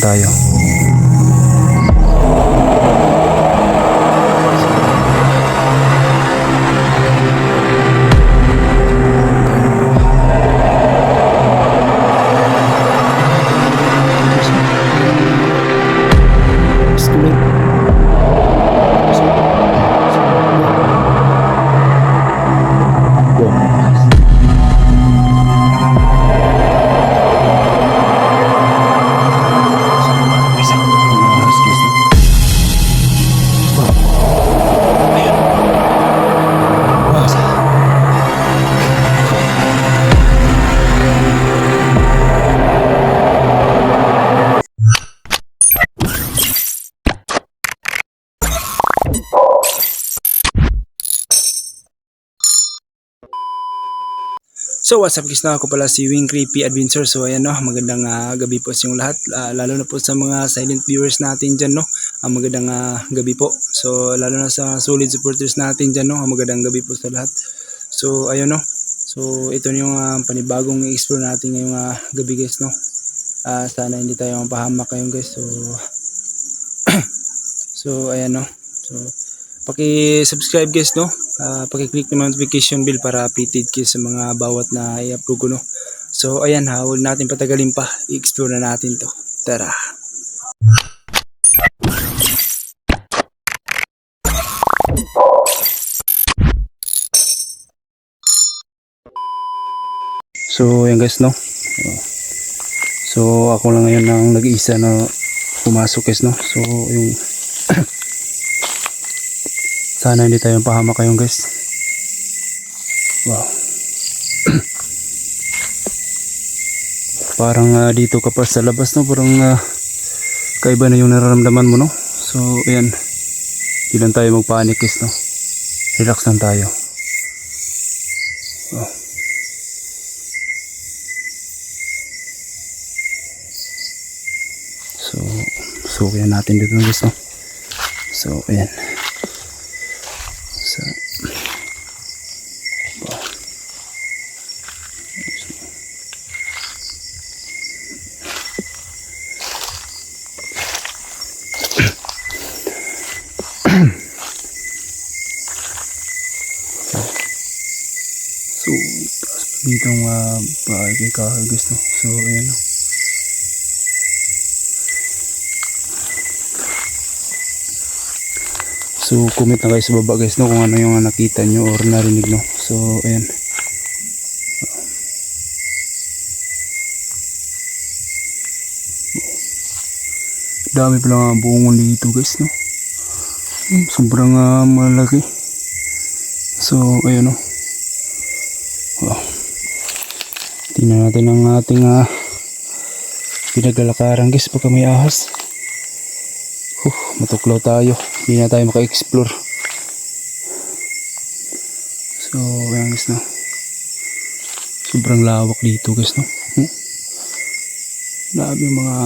tayo. So what's up guys, na ako pala si Wing Creepy Adventure. So ayan no, magandang gabi po sa inyong lahat, lalo na po sa mga silent viewers natin dyan no. Magandang gabi po. So lalo na sa solid supporters natin dyan no, magandang gabi po sa lahat. So ayun no, so ito yung panibagong i-explore natin ngayong gabi guys no. Sana hindi tayo mapahamak ngayon guys. So so ayan no, so paki-subscribe guys no. Paki-click ng notification bell para updated kayo sa mga bawat na i-upload ko no. So ayan, huwag natin patagalin pa, i-explore na natin to. Tara. So ayan guys no. So ako lang ngayon ang nag-iisa na pumasok guys no. So yung sana hindi tayo pahamak kayo guys. Wow. Parang dito ka pa sa labas no, parang kaiba na yung nararamdaman mo no. So ayan, hindi lang tayo magpanik guys no. Relax lang tayo. Wow. So sukuyan natin dito guys no. So ayan. So so dito ang bahay kay kahoy guys no. So ayan no. So comment na kayo sa baba guys no kung ano yung nakita nyo or narinig no. So ayan. Dami pala bungon dito guys no. Sobrang malaki. So ayan no. Wow. Tingnan natin ang ating pinagalakaran guys, baka may ahas. Matuklaw tayo, hindi na tayo maka-explore. So ayan guys no. Sobrang lawak dito guys no. Dami mga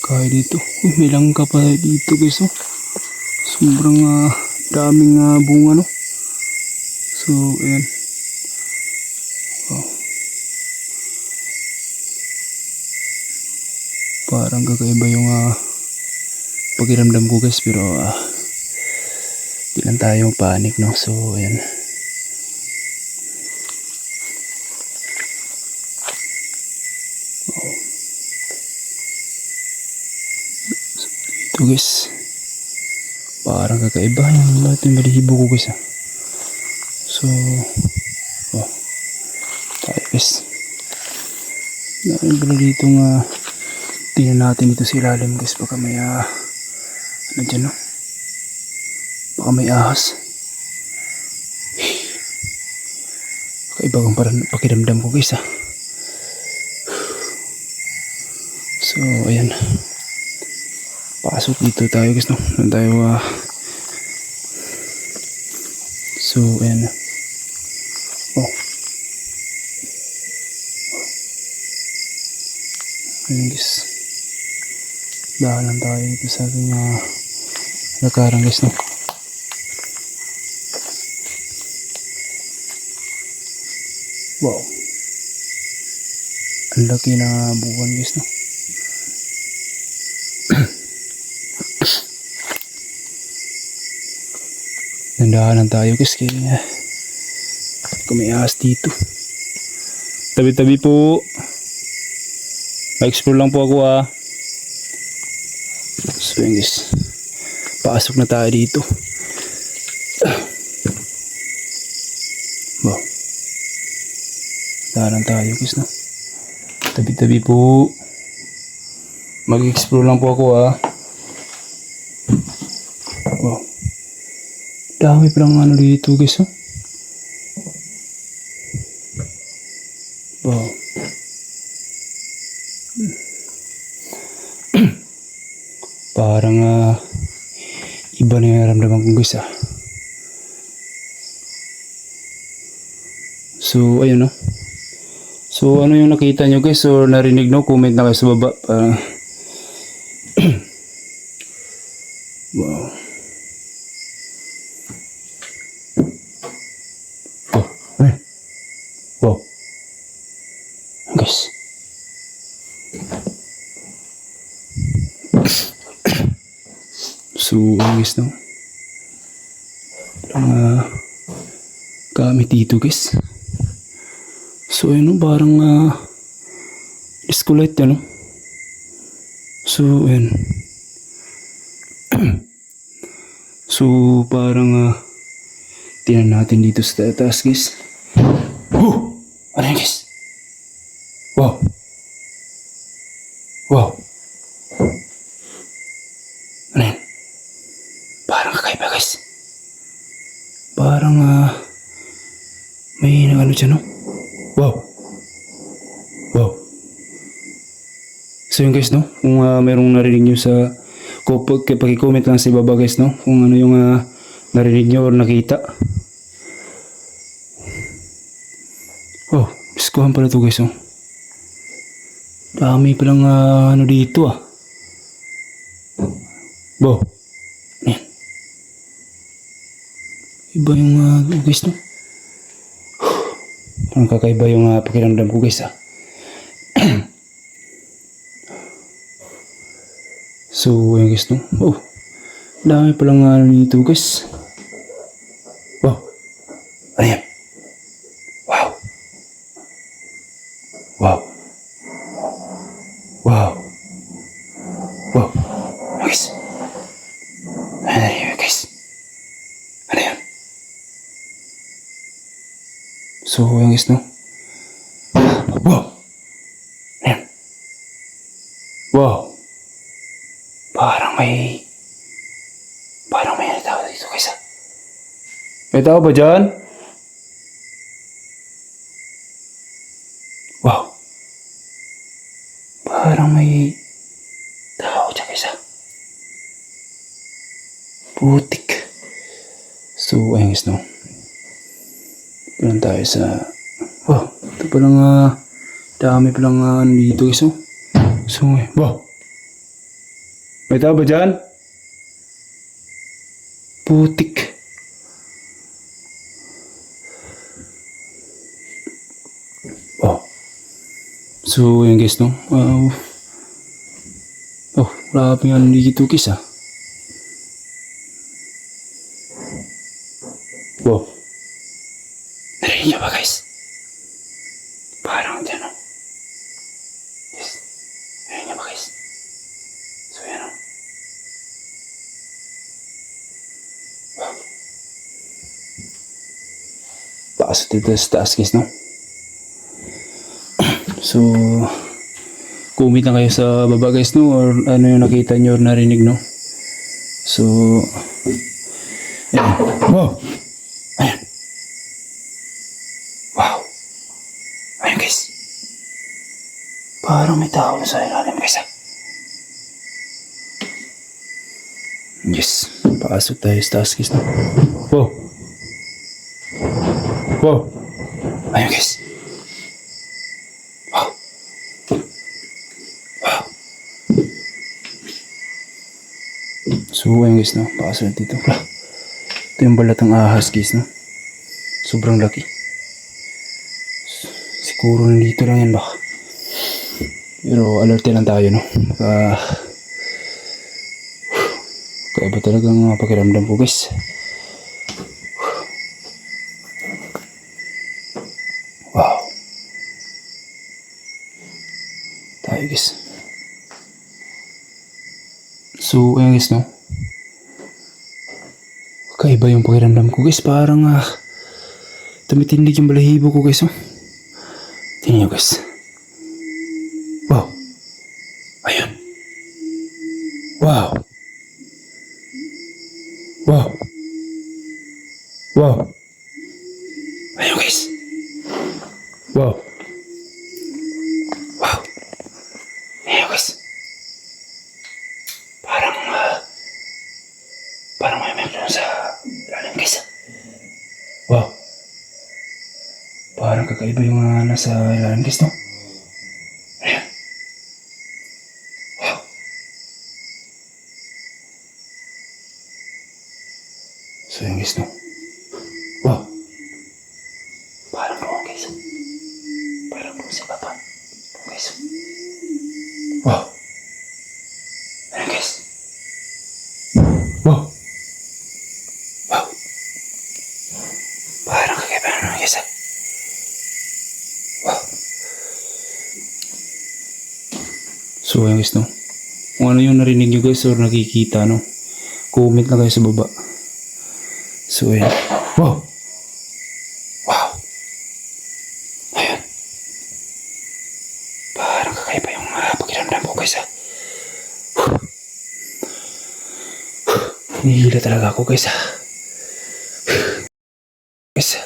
kahoy dito. May langka pa dito guys no. Sobrang daming bunga no. So ayan. Wow. Parang kakaiba yung pakiramdam ko guys, pero di lang tayo panik no. So ayan. Oh. So, dito guys, parang kakaiba yung lahat yung balihibo ko guys So oh, tayo guys. Dahil pala dito tingnan natin dito sa ilalim guys, baka may ano dyan no, baka may ahas. Kaiba kong parang pakiramdam ko guys So ayan, pasok dito tayo guys no. Doon tayo so ayan. Oh, ayan guys, dahalan tayo dito sa ating lakaran guys no. Wow, ang laki na buwan guys no. Nandahanan tayo guys kaya kung may ahas dito. Tabi-tabi po. Ma-explore lang po ako So yun guys. Pasok na tayo dito. Wow. Dahanan tayo guys no. Tabi-tabi po. Mag-explore lang po ako Wow. Dami palang ano dito guys Wow. Parang iba na yung naramdaman ko guys So ayun So ano yung nakita nyo guys or narinig comment na kayo sa baba. Wow. Wow. Guys. So guys gamit dito guys. So ayun parang disco light So ayun. So parang tingnan natin dito sa taas guys. Ano yan guys? Wow. Wow. Ano yan? Parang kakaiba guys. Parang may nagano dyan Wow. Wow. So yun guys kung merong narinig nyo sa pag-comment lang sa ibaba guys kung ano yung narinig nyo or nakita. Oh, diskuhan pala to guys Dami palang ano dito Wow. Ayan. Iba yung guys Parang kakaiba yung pakiramdam ko guys So ayun guys Oh, dami palang ano dito guys. Wow. Ano yan? Wow. Wow. Wow. Wow. Guys. Ano yan guys? Ano yan? So ayun guys Wow. Ayan. Wow. Parang may tao dito guys May tao ba dyan? Wow. Parang may tao dyan guys Putik. So ayun guys Doon tayo sa Wow. Ito palang dami palang dito guys So wow. May tao ba dyan? Putik. Oh. So, yun guys Oh, grabe nga dito guys Wow. Narinig niyo ba guys? Parang dyan Yes. Narinig niyo ba guys? So, yan Taas dito sa taas guys So comment na kayo sa baba guys or ano yung nakita nyo or narinig So ayan. Wow. Ayan. Wow. Ayan guys. Parang may tao sa ilalim guys Yes. Pasok tayo sa taas guys Wow. Wow. Ayun guys. Wow. Wow. So ayun guys Pasok dito Ito yung balatang ahas guys Sobrang laki. Siguro nandito lang yan baka. Pero alert lang tayo kaya ba talagang pakiramdam ko guys. So, ayan guys, no? Kakaiba yung pakiramdam ko guys. Parang tumitindig yung balahibo ko guys, oh. Tingnan nyo guys. Wow. Ayun. Wow. Wow. Wow. Ayun guys. Wow. Wow. Ayun guys. Parang may meron sa lalim guys. Wow. Parang kakaiba yung nasa ilalim guys, no? Ayan. Wow. So yun guys, no? Wow. Parang doon guys. Parang doon sa baba. Doon guys. Wow. Ayan guys. Wow. Wow. Parang kakaiba na guys, ah. Wow. So ayun guys, no? Kung ano yung narinig nyo guys or nakikita, no? Comment na kayo sa baba. So ayun. Wow. Wow. Ayun. Parang kakaiba yung pakiramdam ko guys, ah. Hinihila talaga ako guys, ah. Guys,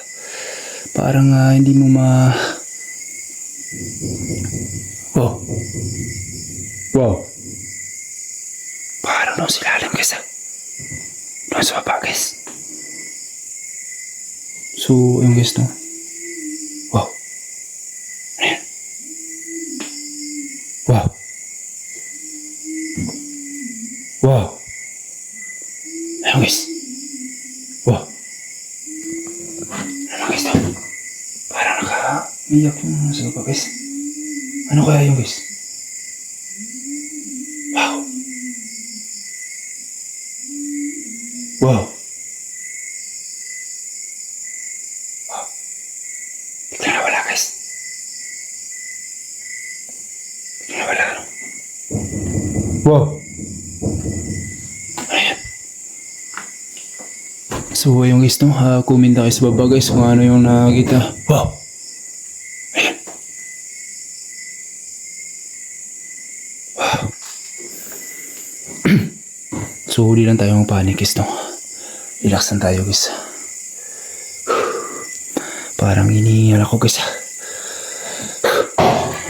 parang hindi mo Wow. Wow. Parang doon sa ilalim guys, ah. Doon sa baba guys. So, yung guys, no? Wow. Ayan. Wow. Wow. Ayan guys. Wow. Ano guys, no? Parang naka-iyak yung nasa baba guys. Ano kaya yung guys? Wow. Wow. Wow. Bigla nawala guys. Bigla nawala, no? Wow. Ayan. So ayun guys, no? Comment na kayo sa baba guys kung ano yung nakakita. Wow. Ayan. Wow. So huli lang tayo magpanik guys, no? Relax lang tayo guys. Parang iniingal ako guys.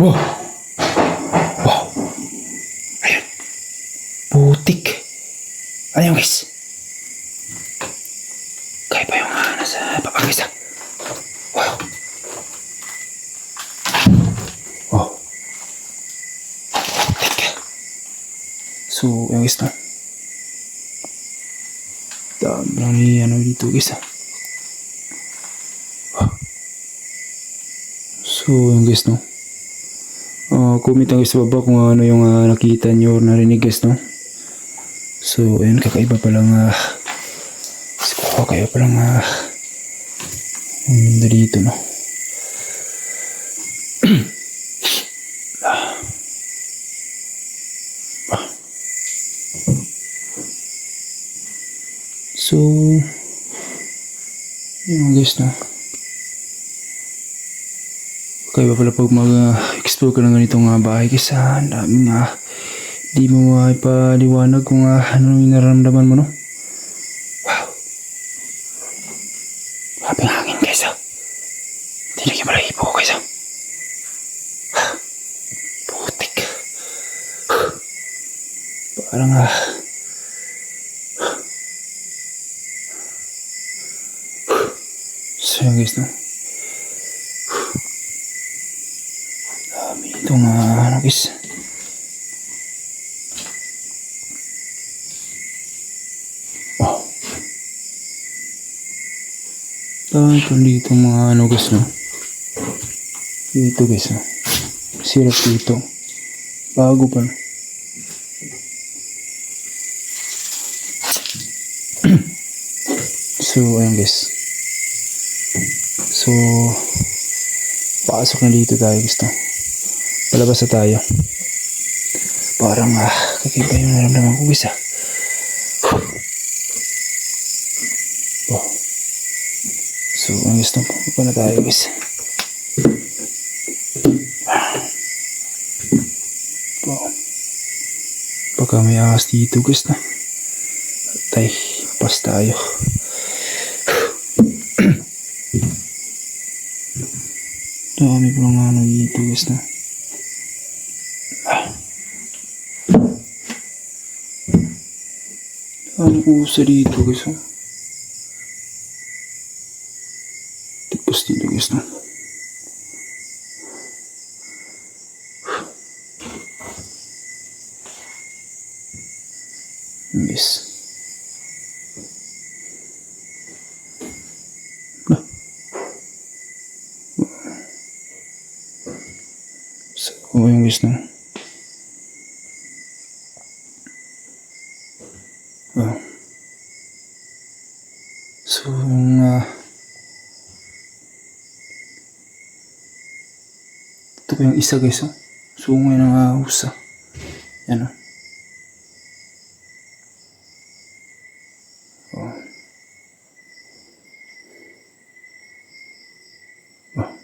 Wow. Wow. Ayan. Putik. Ayan guys. Kaya pa yung nasa baba guys. Wow. Wow. Putik. So ayan guys, no? Dami lang ni dito guys, ah. Wow. So yung guys, no? Comment lang guys sa baba kung ano yung nakita nyo or narinig guys, no? So ayun, kakaiba palang kakaiba palang dito, no? So yun guys, no? Kaya pala pag mag-explore ka ng ganitong bahay guys, ang daming di mo ipaliwanag kung ano yung nararamdaman mo, no? Wow. Grabe ang hangin guys, ah. Tinig yung balahibo ko guys, ah. Putik. Parang so yun guys, no? Dami itong ano guys. Wow. Dami pa dito mga ano guys, no? Dito guys, no? Sirap dito. Bago pa, no? So ayun guys. So pasok na dito tayo guys, no? Palabas na tayo. Parang kakaiba yung naramdaman ko guys Oh. So ang gusto po na tayo guys. Oh. Baka may ahas dito guys na. Tay, pas tayo. Dami pa lang ano dito guys na. Ano usa dito guys oh. Tipos dito guys na. Yes. So yung guys na. So, ito po yung isa guys, oh. So, ngayon ang usa. Yan, oh. Oh. Oh.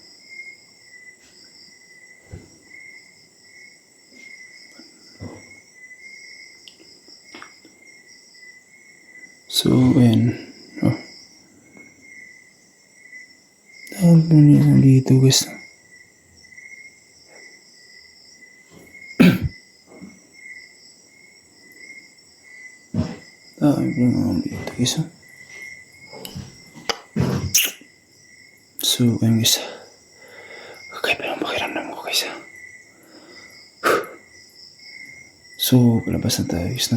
So, ayan. Oh. Dami na dito guys. Dami na dito guys. So, ayan guys. Kakaiba ng pakiramdam ko guys. So, palabas na tayo guys.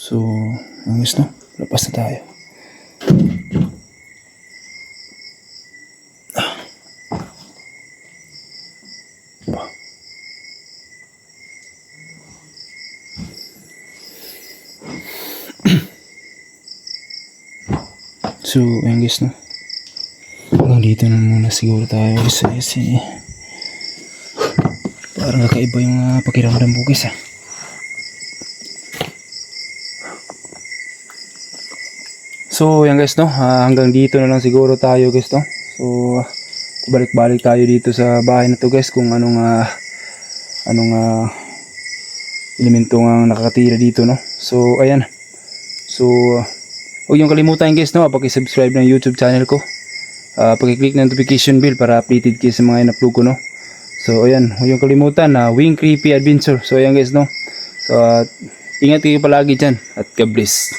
So, ang gusto, lapas na tayo. So, ayun guys, no? Hanggang dito na muna siguro tayo kasi parang kakaiba yung pakiramdam ko guys So, yan guys, no? Hanggang dito na lang siguro tayo guys, no? So, balik-balik tayo dito sa bahay na to guys kung anong elemento nga nakakatira dito, no? So, ayan. So, huwag niyong kalimutan guys, no? Paki-subscribe ng YouTube channel ko. Paki-click ng notification bell para updated kayo sa mga in-upload ko, no? So, ayan. Huwag niyong kalimutan na Wing Creepy Adventure. So, ayan guys, no? So, ingat kayo palagi dyan at God bless.